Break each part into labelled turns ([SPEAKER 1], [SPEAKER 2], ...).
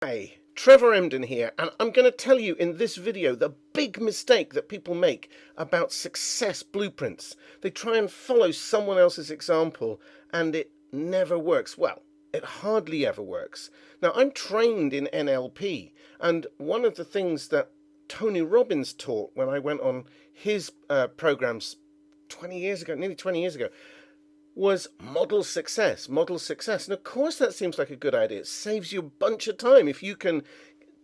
[SPEAKER 1] Hi, Trevor Emden here, and I'm going to tell you in this video the big mistake that people make about success blueprints. They try and follow someone else's example, and it never works. Well, it hardly ever works. Now, I'm trained in NLP, and one of the things that Tony Robbins taught when I went on his programs 20 years ago, nearly 20 years ago, was model success, model success. And of course that seems like a good idea. It saves you a bunch of time if you can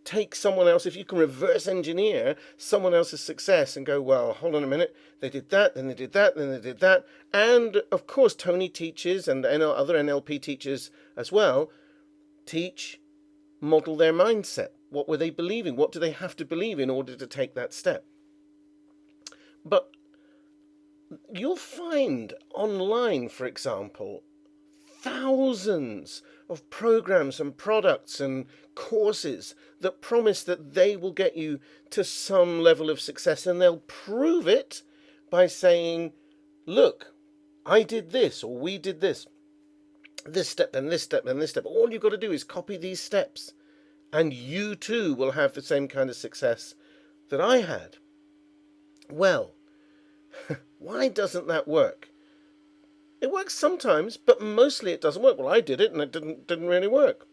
[SPEAKER 1] take someone else, if you can reverse engineer someone else's success and go, well, hold on a minute, they did that, then they did that, then they did that. And of course Tony teaches, and other NLP teachers as well, teach, model their mindset. What were they believing? What do they have to believe in order to take that step? But you'll find online, for example, thousands of programs and products and courses that promise that they will get you to some level of success, and they'll prove it by saying, look, I did this, or we did this step, and this step, and this step. All you've got to do is copy these steps, and you too will have the same kind of success that I had. Well, why doesn't that work? It works sometimes, but mostly it doesn't work. Well, I did it and it didn't really work.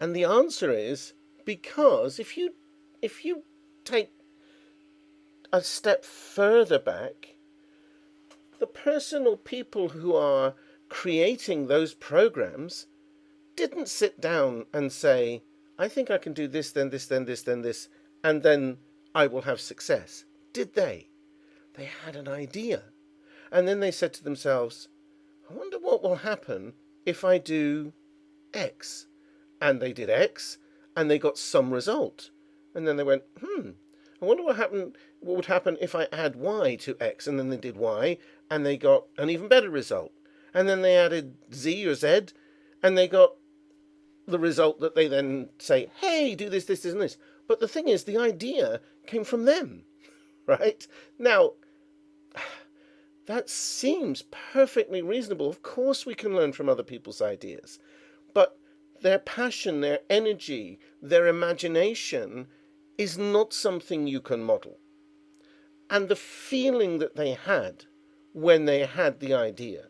[SPEAKER 1] And the answer is because if you take a step further back, the person or people who are creating those programs didn't sit down and say, I think I can do this, then this, then this, then this, and then I will have success. Did they? They had an idea. And then they said to themselves, I wonder what will happen if I do X. And they did X, and they got some result. And then they went, I wonder what would happen if I add Y to X. And then they did Y, and they got an even better result. And then they added Z or Z, and they got the result that they then say, hey, do this, this, this, and this. But the thing is, the idea came from them, right? Now, that seems perfectly reasonable. Of course we can learn from other people's ideas. But their passion, their energy, their imagination is not something you can model. And the feeling that they had when they had the idea.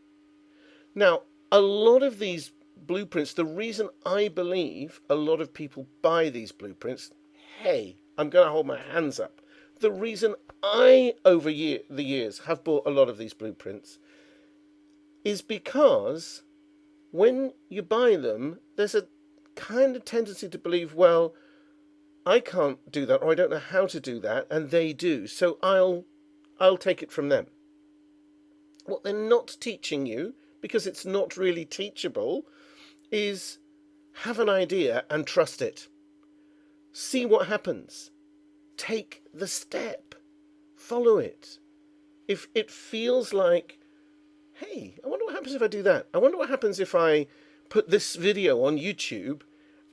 [SPEAKER 1] Now, a lot of these blueprints, the reason I believe a lot of people buy these blueprints, hey, I'm going to hold my hands up. The reason I, over the years, have bought a lot of these blueprints is because when you buy them, there's a kind of tendency to believe, well, I can't do that, or I don't know how to do that, and they do, so I'll take it from them. What they're not teaching you, because it's not really teachable, is have an idea and trust it. See what happens. Take the step. Follow it. If it feels like, hey, I wonder what happens if I do that. I wonder what happens if I put this video on YouTube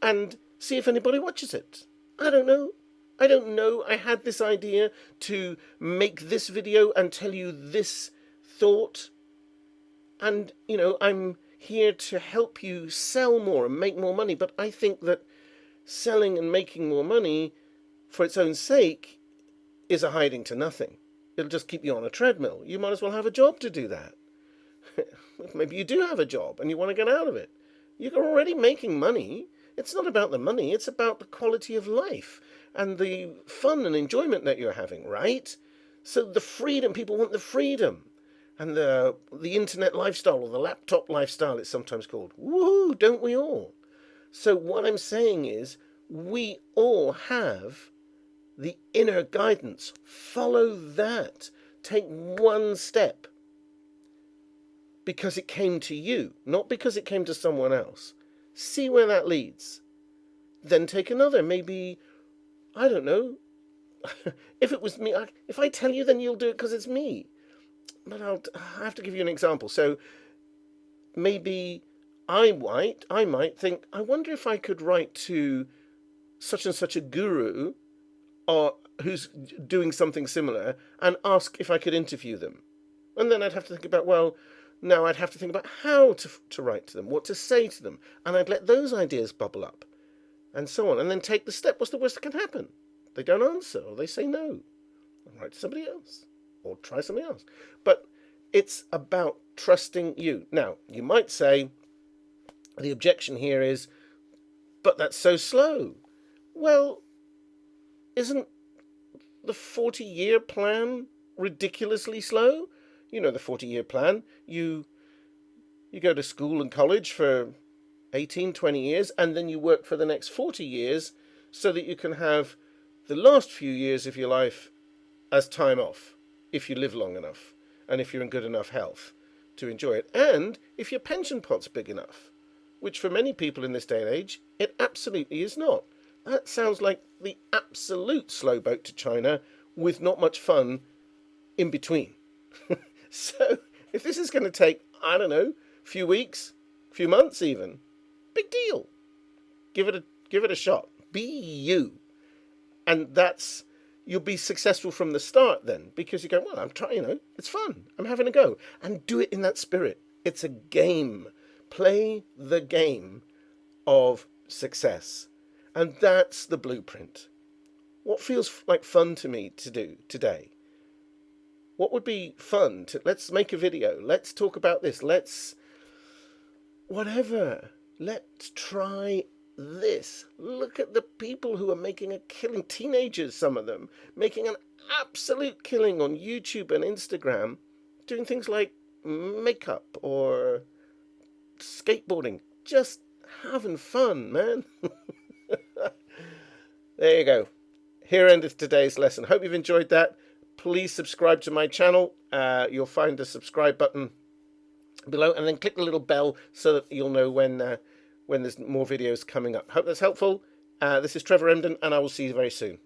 [SPEAKER 1] and see if anybody watches it. I don't know. I had this idea to make this video and tell you this thought. And, I'm here to help you sell more and make more money. But I think that selling and making more money for its own sake is a hiding to nothing. It'll just keep you on a treadmill. You might as well have a job to do that. Maybe you do have a job and you want to get out of it. You're already making money. It's not about the money. It's about the quality of life and the fun and enjoyment that you're having, right? So the freedom, people want the freedom. And the internet lifestyle, or the laptop lifestyle it's sometimes called. Woohoo, don't we all? So what I'm saying is, we all have the inner guidance. Follow that. Take one step. Because it came to you, not because it came to someone else. See where that leads. Then take another. Maybe, I don't know. If it was me, if I tell you, then you'll do it because it's me. But I have to give you an example. So maybe I might think, I wonder if I could write to such and such a guru or who's doing something similar and ask if I could interview them. And then I'd have to think about, well, I'd have to think about how to write to them, what to say to them. And I'd let those ideas bubble up. and so on, and then take the step. What's the worst that can happen? They don't answer, or they say no. I'll write to somebody else, or try something else. But it's about trusting you. Now, you might say, the objection here is, but that's so slow. Well, isn't the 40-year plan ridiculously slow? You know the 40-year plan. You go to school and college for 18, 20 years, and then you work for the next 40 years so that you can have the last few years of your life as time off, if you live long enough, and if you're in good enough health to enjoy it, and if your pension pot's big enough, which for many people in this day and age, it absolutely is not. That sounds like the absolute slow boat to China with not much fun in between. So if this is going to take, I don't know, a few weeks, a few months even, big deal. Give it a shot. Be you. And you'll be successful from the start then, because you go, well, I'm trying, it's fun. I'm having a go. And do it in that spirit. It's a game. Play the game of success. And that's the blueprint. What feels like fun to me to do today? What would be fun let's make a video. Let's talk about this. Whatever. Let's try this. Look at the people who are making a killing. Teenagers, some of them, making an absolute killing on YouTube and Instagram, doing things like makeup or skateboarding. Just having fun, man. There you go. Here endeth today's lesson. Hope you've enjoyed that. Please subscribe to my channel. You'll find the subscribe button below, and then click the little bell so that you'll know when there's more videos coming up. Hope that's helpful. This is Trevor Emden, and I will see you very soon.